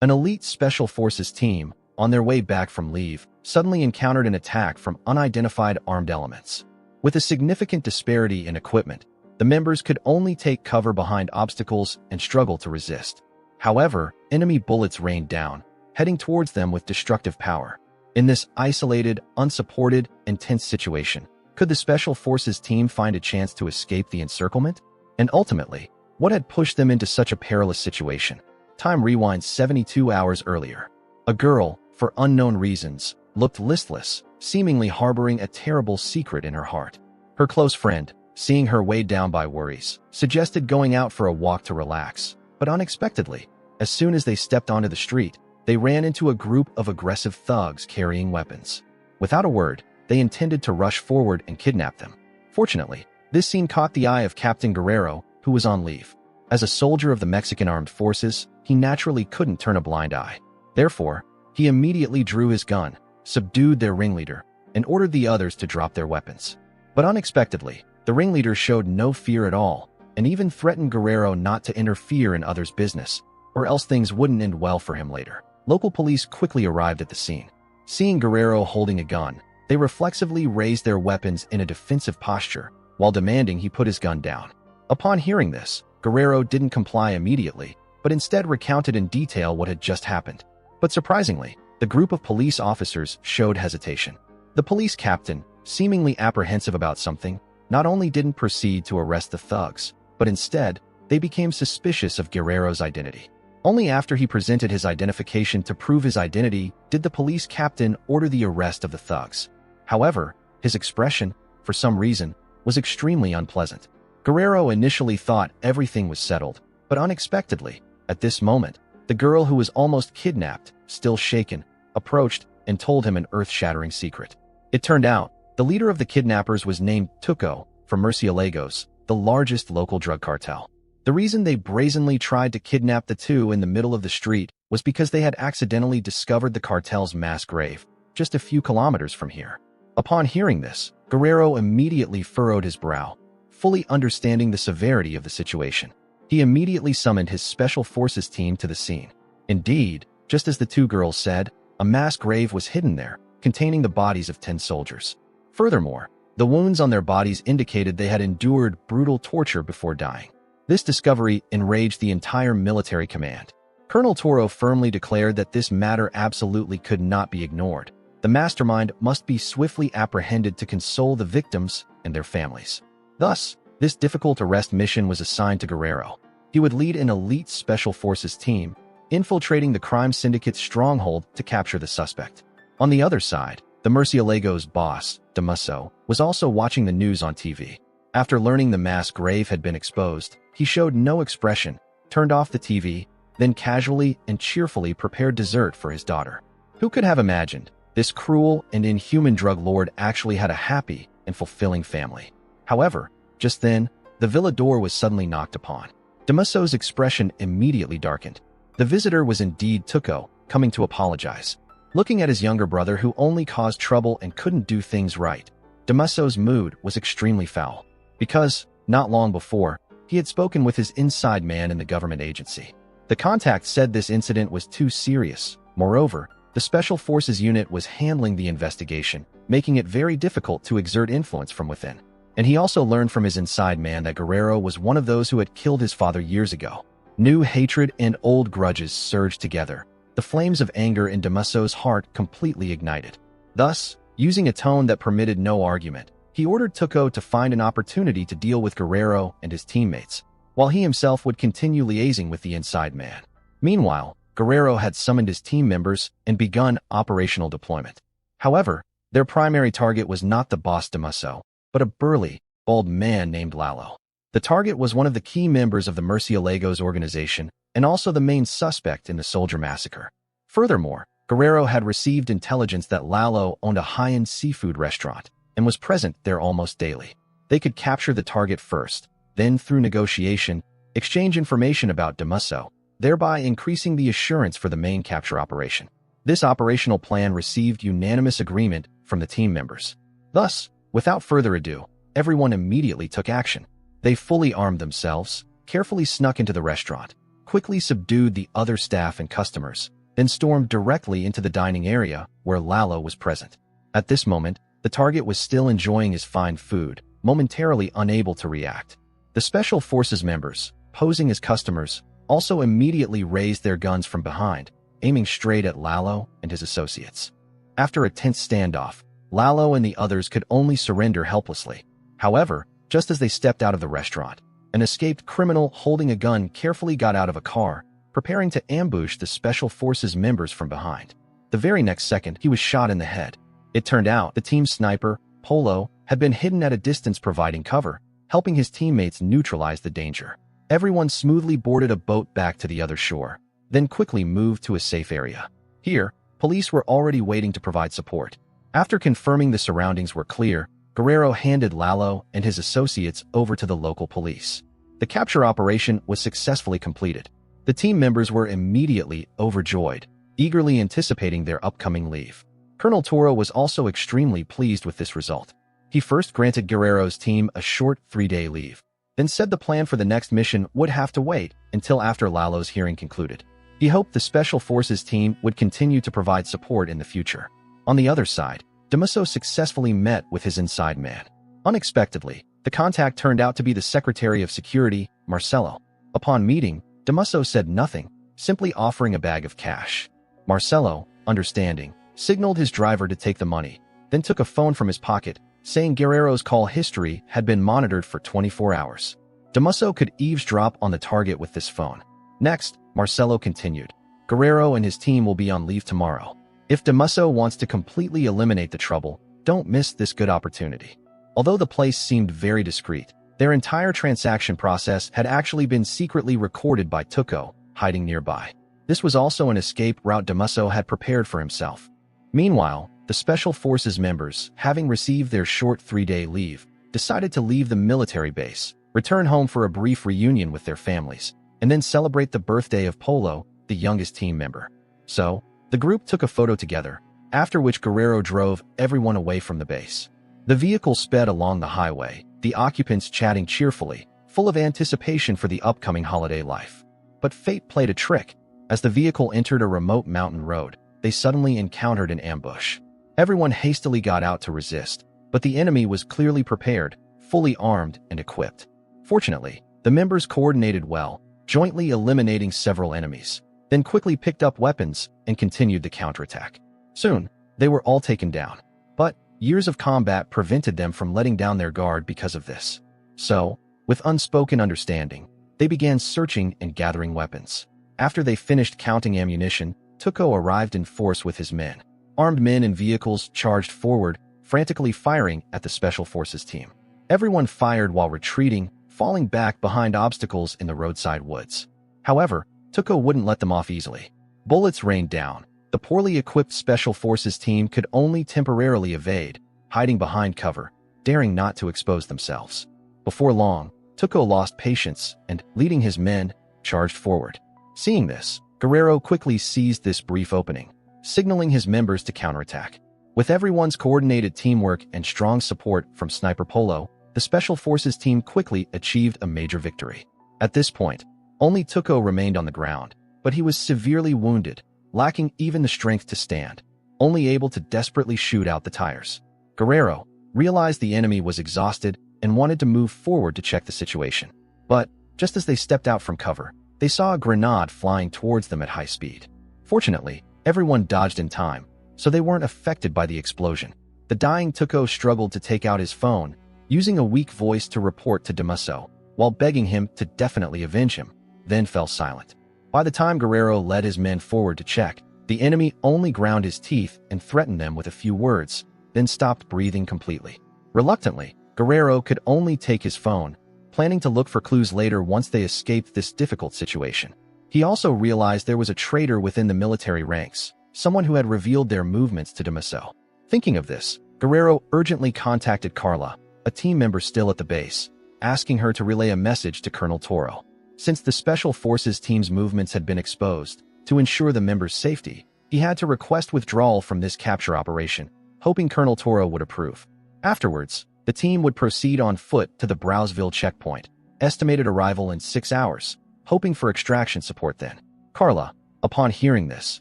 An elite special forces team, on their way back from leave, suddenly encountered an attack from unidentified armed elements. With a significant disparity in equipment, the members could only take cover behind obstacles and struggle to resist. However, enemy bullets rained down, heading towards them with destructive power. In this isolated, unsupported, and tense situation, could the Special Forces team find a chance to escape the encirclement? And ultimately, what had pushed them into such a perilous situation? Time rewinds 72 hours earlier. A girl, for unknown reasons, looked listless, seemingly harboring a terrible secret in her heart. Her close friend, seeing her weighed down by worries, suggested going out for a walk to relax. But unexpectedly, as soon as they stepped onto the street, they ran into a group of aggressive thugs carrying weapons. Without a word, they intended to rush forward and kidnap them. Fortunately, this scene caught the eye of Captain Guerrero, who was on leave. As a soldier of the Mexican Armed Forces, he naturally couldn't turn a blind eye. Therefore, he immediately drew his gun, subdued their ringleader, and ordered the others to drop their weapons. But unexpectedly, the ringleader showed no fear at all, and even threatened Guerrero not to interfere in others' business, or else things wouldn't end well for him later. Local police quickly arrived at the scene. Seeing Guerrero holding a gun, they reflexively raised their weapons in a defensive posture, while demanding he put his gun down. Upon hearing this, Guerrero didn't comply immediately, but instead recounted in detail what had just happened. But surprisingly, the group of police officers showed hesitation. The police captain, seemingly apprehensive about something, not only didn't proceed to arrest the thugs, but instead, they became suspicious of Guerrero's identity. Only after he presented his identification to prove his identity did the police captain order the arrest of the thugs. However, his expression, for some reason, was extremely unpleasant. Guerrero initially thought everything was settled, but unexpectedly, at this moment, the girl who was almost kidnapped, still shaken, approached and told him an earth-shattering secret. It turned out, the leader of the kidnappers was named Tuco from Murciélagos, the largest local drug cartel. The reason they brazenly tried to kidnap the two in the middle of the street was because they had accidentally discovered the cartel's mass grave, just a few kilometers from here. Upon hearing this, Guerrero immediately furrowed his brow, fully understanding the severity of the situation. He immediately summoned his Special Forces team to the scene. Indeed, just as the two girls said, a mass grave was hidden there, containing the bodies of 10 soldiers. Furthermore, the wounds on their bodies indicated they had endured brutal torture before dying. This discovery enraged the entire military command. Colonel Toro firmly declared that this matter absolutely could not be ignored. The mastermind must be swiftly apprehended to console the victims and their families. Thus, this difficult arrest mission was assigned to Guerrero. He would lead an elite Special Forces team, infiltrating the crime syndicate's stronghold to capture the suspect. On the other side, the Murciélagos boss, Damaso, was also watching the news on TV. After learning the mass grave had been exposed, he showed no expression, turned off the TV, then casually and cheerfully prepared dessert for his daughter. Who could have imagined this cruel and inhuman drug lord actually had a happy and fulfilling family? However, just then, the villa door was suddenly knocked upon. Damaso's expression immediately darkened. The visitor was indeed Tuco, coming to apologize. Looking at his younger brother who only caused trouble and couldn't do things right, Damaso's mood was extremely foul. Because, not long before, he had spoken with his inside man in the government agency. The contact said this incident was too serious. Moreover, the Special Forces unit was handling the investigation, making it very difficult to exert influence from within. And he also learned from his inside man that Guerrero was one of those who had killed his father years ago. New hatred and old grudges surged together. The flames of anger in Damaso's heart completely ignited. Thus, using a tone that permitted no argument, he ordered Tuco to find an opportunity to deal with Guerrero and his teammates, while he himself would continue liaising with the inside man. Meanwhile, Guerrero had summoned his team members and begun operational deployment. However, their primary target was not the boss Damaso, but a burly, bald man named Lalo. The target was one of the key members of the Murciélagos organization and also the main suspect in the soldier massacre. Furthermore, Guerrero had received intelligence that Lalo owned a high-end seafood restaurant and was present there almost daily. They could capture the target first, then through negotiation, exchange information about Damaso, thereby increasing the assurance for the main capture operation. This operational plan received unanimous agreement from the team members. Thus, without further ado, everyone immediately took action. They fully armed themselves, carefully snuck into the restaurant, quickly subdued the other staff and customers, then stormed directly into the dining area where Lalo was present. At this moment, the target was still enjoying his fine food, momentarily unable to react. The Special Forces members, posing as customers, also immediately raised their guns from behind, aiming straight at Lalo and his associates. After a tense standoff, Lalo and the others could only surrender helplessly. However, just as they stepped out of the restaurant, an escaped criminal holding a gun carefully got out of a car, preparing to ambush the Special Forces members from behind. The very next second, he was shot in the head. It turned out the team's sniper, Polo, had been hidden at a distance providing cover, helping his teammates neutralize the danger. Everyone smoothly boarded a boat back to the other shore, then quickly moved to a safe area. Here, police were already waiting to provide support. After confirming the surroundings were clear, Guerrero handed Lalo and his associates over to the local police. The capture operation was successfully completed. The team members were immediately overjoyed, eagerly anticipating their upcoming leave. Colonel Toro was also extremely pleased with this result. He first granted Guerrero's team a short 3-day leave, then said the plan for the next mission would have to wait until after Lalo's hearing concluded. He hoped the Special Forces team would continue to provide support in the future. On the other side, Damaso successfully met with his inside man. Unexpectedly, the contact turned out to be the Secretary of Security, Marcelo. Upon meeting, Damaso said nothing, simply offering a bag of cash. Marcelo, understanding, signaled his driver to take the money, then took a phone from his pocket, saying Guerrero's call history had been monitored for 24 hours. Damaso could eavesdrop on the target with this phone. Next, Marcelo continued, Guerrero and his team will be on leave tomorrow. If Damaso wants to completely eliminate the trouble, don't miss this good opportunity. Although the place seemed very discreet, their entire transaction process had actually been secretly recorded by Tuco, hiding nearby. This was also an escape route Damaso had prepared for himself. Meanwhile, the Special Forces members, having received their short 3-day leave, decided to leave the military base, return home for a brief reunion with their families, and then celebrate the birthday of Polo, the youngest team member. So, the group took a photo together, after which Guerrero drove everyone away from the base. The vehicle sped along the highway, the occupants chatting cheerfully, full of anticipation for the upcoming holiday life. But fate played a trick. As the vehicle entered a remote mountain road, they suddenly encountered an ambush. Everyone hastily got out to resist, but the enemy was clearly prepared, fully armed and equipped. Fortunately, the members coordinated well, jointly eliminating several enemies, then quickly picked up weapons and continued the counterattack. Soon, they were all taken down, but years of combat prevented them from letting down their guard because of this. So, with unspoken understanding, they began searching and gathering weapons. After they finished counting ammunition, Tuco arrived in force with his men. Armed men and vehicles charged forward, frantically firing at the Special Forces team. Everyone fired while retreating, falling back behind obstacles in the roadside woods. However, Tuco wouldn't let them off easily. Bullets rained down. The poorly equipped Special Forces team could only temporarily evade, hiding behind cover, daring not to expose themselves. Before long, Tuco lost patience and, leading his men, charged forward. Seeing this, Guerrero quickly seized this brief opening, signaling his members to counterattack. With everyone's coordinated teamwork and strong support from Sniper Polo, the Special Forces team quickly achieved a major victory. At this point, only Tuco remained on the ground, but he was severely wounded, lacking even the strength to stand, only able to desperately shoot out the tires. Guerrero realized the enemy was exhausted and wanted to move forward to check the situation. But, just as they stepped out from cover, they saw a grenade flying towards them at high speed. Fortunately, everyone dodged in time, so they weren't affected by the explosion. The dying Tuco struggled to take out his phone, using a weak voice to report to Damaso, while begging him to definitely avenge him, then fell silent. By the time Guerrero led his men forward to check, the enemy only ground his teeth and threatened them with a few words, then stopped breathing completely. Reluctantly, Guerrero could only take his phone, planning to look for clues later once they escaped this difficult situation. He also realized there was a traitor within the military ranks, someone who had revealed their movements to Damaso. Thinking of this, Guerrero urgently contacted Carla, a team member still at the base, asking her to relay a message to Colonel Toro. Since the Special Forces team's movements had been exposed, to ensure the members' safety, he had to request withdrawal from this capture operation, hoping Colonel Toro would approve. Afterwards, the team would proceed on foot to the Browsville checkpoint, estimated arrival in 6 hours, hoping for extraction support then. Carla, upon hearing this,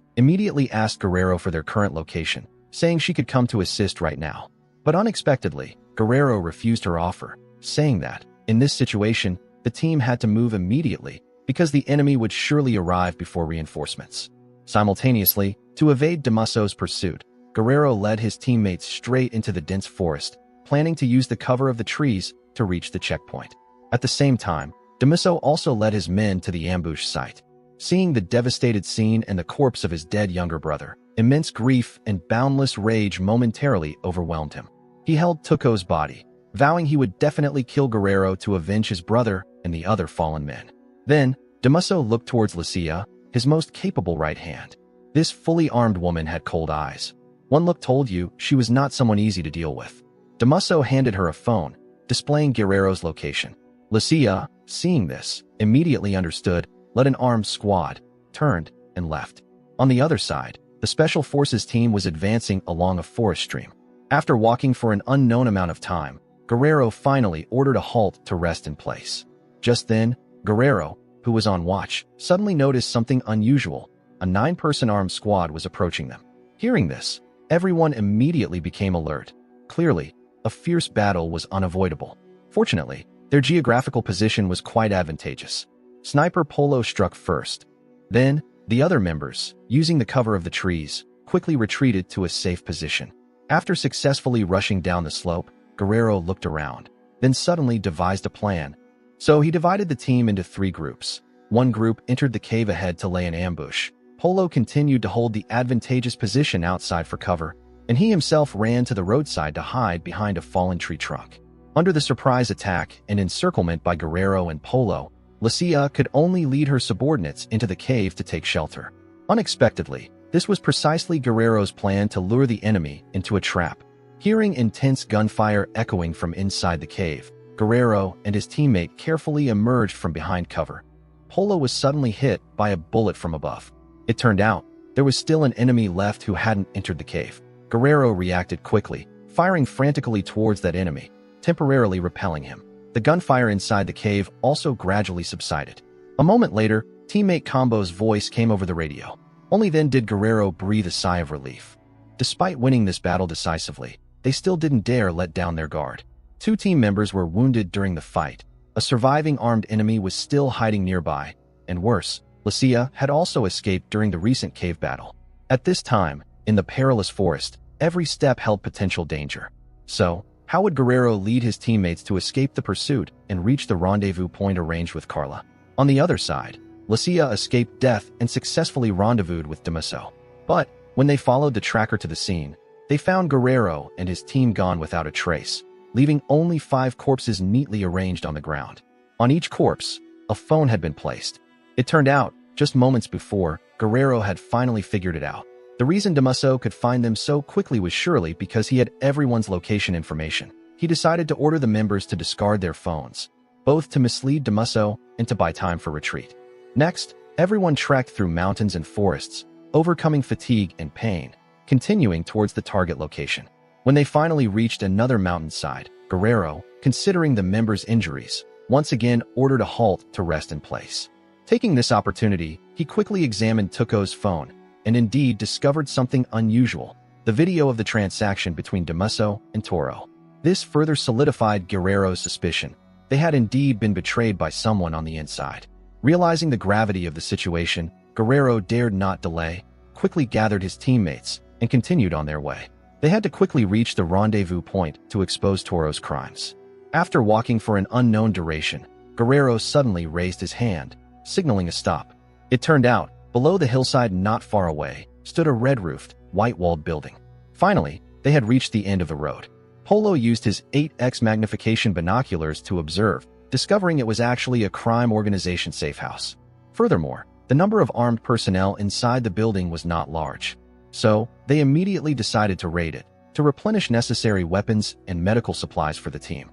immediately asked Guerrero for their current location, saying she could come to assist right now. But unexpectedly, Guerrero refused her offer, saying that, in this situation, the team had to move immediately because the enemy would surely arrive before reinforcements. Simultaneously, to evade Damaso's pursuit, Guerrero led his teammates straight into the dense forest, planning to use the cover of the trees to reach the checkpoint. At the same time, Damaso also led his men to the ambush site. Seeing the devastated scene and the corpse of his dead younger brother, immense grief and boundless rage momentarily overwhelmed him. He held Tuco's body, vowing he would definitely kill Guerrero to avenge his brother and the other fallen men. Then, Damaso looked towards Lucia, his most capable right hand. This fully armed woman had cold eyes. One look told you she was not someone easy to deal with. Damaso handed her a phone, displaying Guerrero's location. Lucia, seeing this, immediately understood, led an armed squad, turned, and left. On the other side, the Special Forces team was advancing along a forest stream. After walking for an unknown amount of time, Guerrero finally ordered a halt to rest in place. Just then, Guerrero, who was on watch, suddenly noticed something unusual. A 9-person armed squad was approaching them. Hearing this, everyone immediately became alert. Clearly, a fierce battle was unavoidable. Fortunately, their geographical position was quite advantageous. Sniper Polo struck first. Then, the other members, using the cover of the trees, quickly retreated to a safe position. After successfully rushing down the slope, Guerrero looked around, then suddenly devised a plan. So he divided the team into 3 groups. One group entered the cave ahead to lay an ambush. Polo continued to hold the advantageous position outside for cover, and he himself ran to the roadside to hide behind a fallen tree trunk. Under the surprise attack and encirclement by Guerrero and Polo, Lucia could only lead her subordinates into the cave to take shelter. Unexpectedly, this was precisely Guerrero's plan to lure the enemy into a trap. Hearing intense gunfire echoing from inside the cave, Guerrero and his teammate carefully emerged from behind cover. Polo was suddenly hit by a bullet from above. It turned out, there was still an enemy left who hadn't entered the cave. Guerrero reacted quickly, firing frantically towards that enemy, temporarily repelling him. The gunfire inside the cave also gradually subsided. A moment later, teammate Combo's voice came over the radio. Only then did Guerrero breathe a sigh of relief. Despite winning this battle decisively, they still didn't dare let down their guard. 2 team members were wounded during the fight. A surviving armed enemy was still hiding nearby, and worse, Lucia had also escaped during the recent cave battle. At this time, in the perilous forest, every step held potential danger. So, how would Guerrero lead his teammates to escape the pursuit and reach the rendezvous point arranged with Carla? On the other side, Lucia escaped death and successfully rendezvoused with Damaso. But, when they followed the tracker to the scene, they found Guerrero and his team gone without a trace, leaving only 5 corpses neatly arranged on the ground. On each corpse, a phone had been placed. It turned out, just moments before, Guerrero had finally figured it out. The reason Damaso could find them so quickly was surely because he had everyone's location information. He decided to order the members to discard their phones, both to mislead Damaso and to buy time for retreat. Next, everyone trekked through mountains and forests, overcoming fatigue and pain, continuing towards the target location. When they finally reached another mountainside, Guerrero, considering the members' injuries, once again ordered a halt to rest in place. Taking this opportunity, he quickly examined Tuco's phone, and indeed discovered something unusual, the video of the transaction between Damaso and Toro. This further solidified Guerrero's suspicion. They had indeed been betrayed by someone on the inside. Realizing the gravity of the situation, Guerrero dared not delay, quickly gathered his teammates, and continued on their way. They had to quickly reach the rendezvous point to expose Toro's crimes. After walking for an unknown duration, Guerrero suddenly raised his hand, signaling a stop. It turned out, below the hillside not far away, stood a red-roofed, white-walled building. Finally, they had reached the end of the road. Polo used his 8x magnification binoculars to observe, discovering it was actually a crime organization safe house. Furthermore, the number of armed personnel inside the building was not large. So, they immediately decided to raid it, to replenish necessary weapons and medical supplies for the team.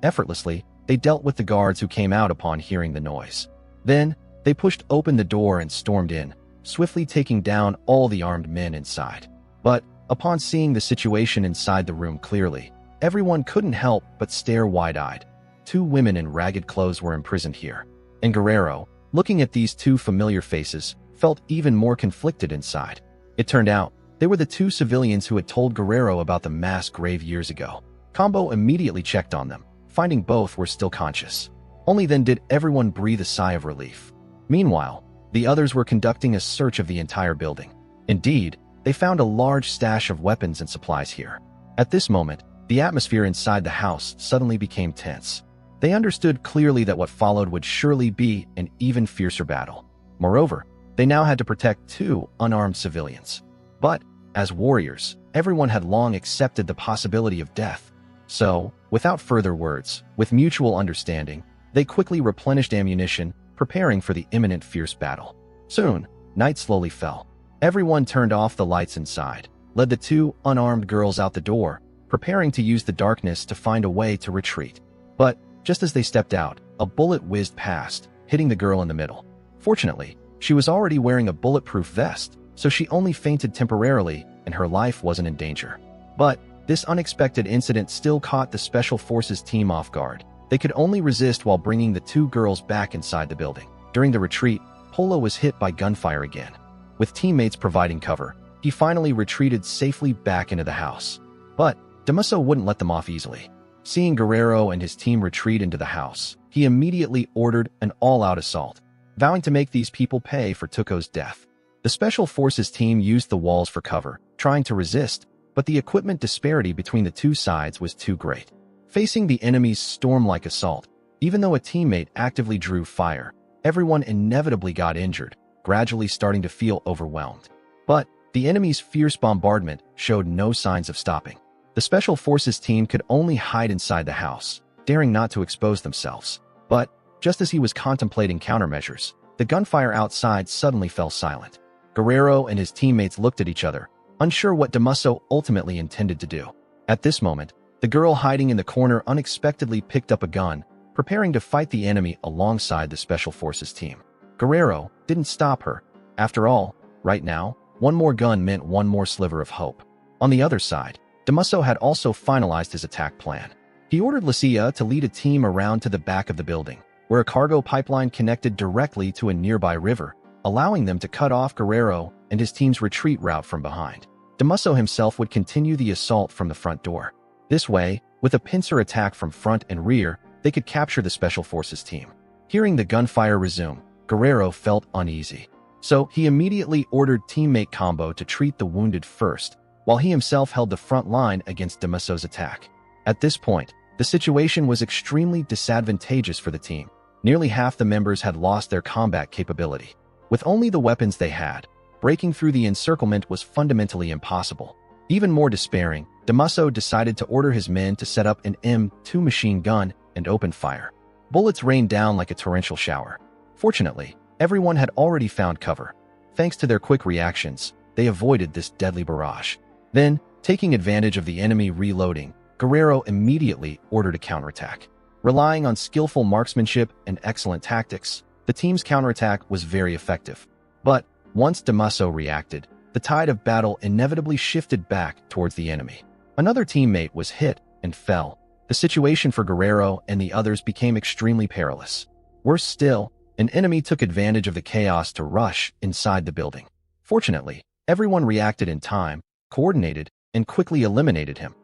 Effortlessly, they dealt with the guards who came out upon hearing the noise. Then, they pushed open the door and stormed in, swiftly taking down all the armed men inside. But, upon seeing the situation inside the room clearly, everyone couldn't help but stare wide-eyed. 2 women in ragged clothes were imprisoned here, and Guerrero, looking at these two familiar faces, felt even more conflicted inside. It turned out, they were the two civilians who had told Guerrero about the mass grave years ago. Combo immediately checked on them, finding both were still conscious. Only then did everyone breathe a sigh of relief. Meanwhile, the others were conducting a search of the entire building. Indeed, they found a large stash of weapons and supplies here. At this moment, the atmosphere inside the house suddenly became tense. They understood clearly that what followed would surely be an even fiercer battle. Moreover, they now had to protect two unarmed civilians. But, as warriors, everyone had long accepted the possibility of death. So, without further words, with mutual understanding, they quickly replenished ammunition, preparing for the imminent fierce battle. Soon, night slowly fell. Everyone turned off the lights inside, led the two unarmed girls out the door, preparing to use the darkness to find a way to retreat. But, just as they stepped out, a bullet whizzed past, hitting the girl in the middle. Fortunately, she was already wearing a bulletproof vest, so she only fainted temporarily and her life wasn't in danger. But, this unexpected incident still caught the Special Forces team off guard. They could only resist while bringing the two girls back inside the building. During the retreat, Polo was hit by gunfire again. With teammates providing cover, he finally retreated safely back into the house. But, Damaso wouldn't let them off easily. Seeing Guerrero and his team retreat into the house, he immediately ordered an all-out assault, vowing to make these people pay for Tuco's death. The Special Forces team used the walls for cover, trying to resist, but the equipment disparity between the two sides was too great. Facing the enemy's storm-like assault, even though a teammate actively drew fire, everyone inevitably got injured, gradually starting to feel overwhelmed. But the enemy's fierce bombardment showed no signs of stopping. The Special Forces team could only hide inside the house, daring not to expose themselves. But, just as he was contemplating countermeasures, the gunfire outside suddenly fell silent. Guerrero and his teammates looked at each other, unsure what Damaso ultimately intended to do. At this moment, the girl hiding in the corner unexpectedly picked up a gun, preparing to fight the enemy alongside the Special Forces team. Guerrero didn't stop her. After all, right now, one more gun meant one more sliver of hope. On the other side, Damaso had also finalized his attack plan. He ordered Lucia to lead a team around to the back of the building, where a cargo pipeline connected directly to a nearby river, allowing them to cut off Guerrero and his team's retreat route from behind. Damaso himself would continue the assault from the front door. This way, with a pincer attack from front and rear, they could capture the Special Forces team. Hearing the gunfire resume, Guerrero felt uneasy. So he immediately ordered teammate Combo to treat the wounded first, while he himself held the front line against Damaso's attack. At this point, the situation was extremely disadvantageous for the team. Nearly half the members had lost their combat capability. With only the weapons they had, breaking through the encirclement was fundamentally impossible. Even more despairing, Damaso decided to order his men to set up an M2 machine gun and open fire. Bullets rained down like a torrential shower. Fortunately, everyone had already found cover. Thanks to their quick reactions, they avoided this deadly barrage. Then, taking advantage of the enemy reloading, Guerrero immediately ordered a counterattack. Relying on skillful marksmanship and excellent tactics, the team's counterattack was very effective. But, once Damaso reacted, the tide of battle inevitably shifted back towards the enemy. Another teammate was hit and fell. The situation for Guerrero and the others became extremely perilous. Worse still, an enemy took advantage of the chaos to rush inside the building. Fortunately, everyone reacted in time, coordinated, and quickly eliminated him.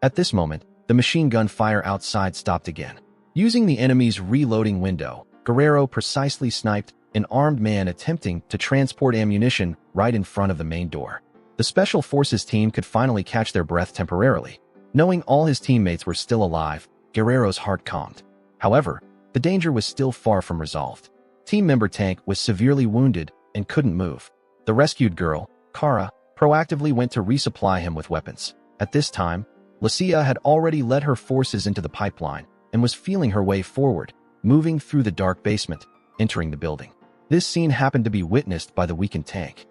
At this moment, the machine gun fire outside stopped again. Using the enemy's reloading window, Guerrero precisely sniped an armed man attempting to transport ammunition right in front of the main door. The Special Forces team could finally catch their breath temporarily. Knowing all his teammates were still alive, Guerrero's heart calmed. However, the danger was still far from resolved. Team member Tank was severely wounded and couldn't move. The rescued girl, Kara, proactively went to resupply him with weapons. At this time, Lucia had already led her forces into the pipeline and was feeling her way forward, moving through the dark basement, entering the building. This scene happened to be witnessed by the weakened Tank,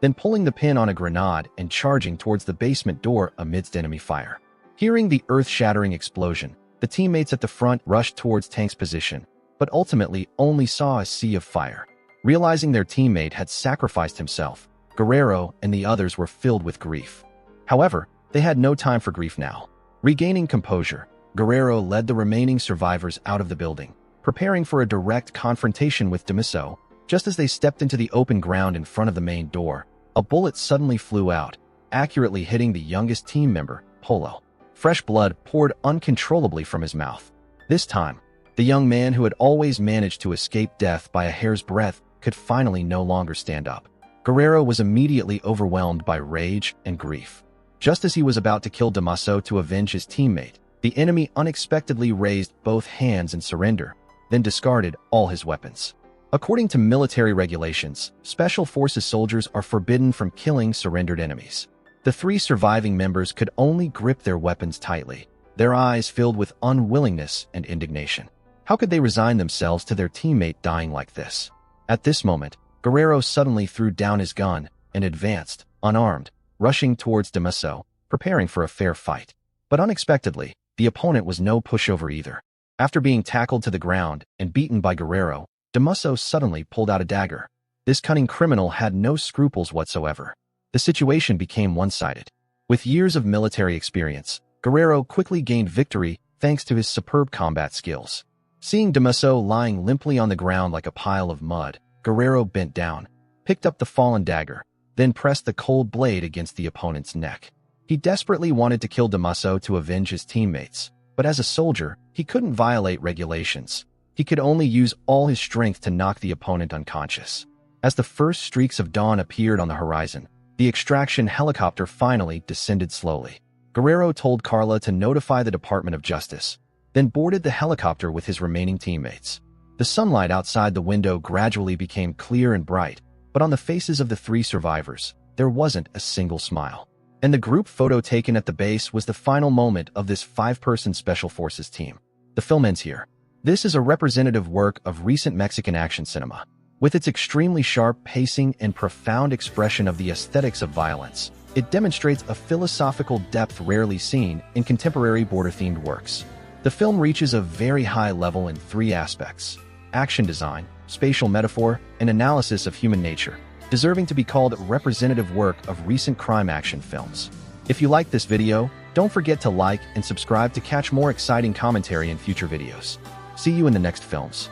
then pulling the pin on a grenade and charging towards the basement door amidst enemy fire. Hearing the earth-shattering explosion, the teammates at the front rushed towards Tank's position, but ultimately only saw a sea of fire. Realizing their teammate had sacrificed himself, Guerrero and the others were filled with grief. However, they had no time for grief now. Regaining composure, Guerrero led the remaining survivors out of the building, preparing for a direct confrontation with Damaso. Just as they stepped into the open ground in front of the main door, a bullet suddenly flew out, accurately hitting the youngest team member, Polo. Fresh blood poured uncontrollably from his mouth. This time, the young man who had always managed to escape death by a hair's breadth could finally no longer stand up. Guerrero was immediately overwhelmed by rage and grief. Just as he was about to kill Damaso to avenge his teammate, the enemy unexpectedly raised both hands in surrender, then discarded all his weapons. According to military regulations, Special Forces soldiers are forbidden from killing surrendered enemies. The 3 surviving members could only grip their weapons tightly, their eyes filled with unwillingness and indignation. How could they resign themselves to their teammate dying like this? At this moment, Guerrero suddenly threw down his gun and advanced, unarmed, rushing towards Damaso, preparing for a fair fight. But unexpectedly, the opponent was no pushover either. After being tackled to the ground and beaten by Guerrero, Damaso suddenly pulled out a dagger. This cunning criminal had no scruples whatsoever. The situation became one-sided. With years of military experience, Guerrero quickly gained victory thanks to his superb combat skills. Seeing Damaso lying limply on the ground like a pile of mud, Guerrero bent down, picked up the fallen dagger, then pressed the cold blade against the opponent's neck. He desperately wanted to kill Damaso to avenge his teammates, but as a soldier, he couldn't violate regulations. He could only use all his strength to knock the opponent unconscious. As the first streaks of dawn appeared on the horizon, the extraction helicopter finally descended slowly. Guerrero told Carla to notify the Department of Justice, then boarded the helicopter with his remaining teammates. The sunlight outside the window gradually became clear and bright, but on the faces of the 3 survivors, there wasn't a single smile. And the group photo taken at the base was the final moment of this 5-person Special Forces team. The film ends here. This is a representative work of recent Mexican action cinema. With its extremely sharp pacing and profound expression of the aesthetics of violence, it demonstrates a philosophical depth rarely seen in contemporary border-themed works. The film reaches a very high level in 3 aspects: action design, spatial metaphor, and analysis of human nature, deserving to be called a representative work of recent crime action films. If you liked this video, don't forget to like and subscribe to catch more exciting commentary in future videos. See you in the next films.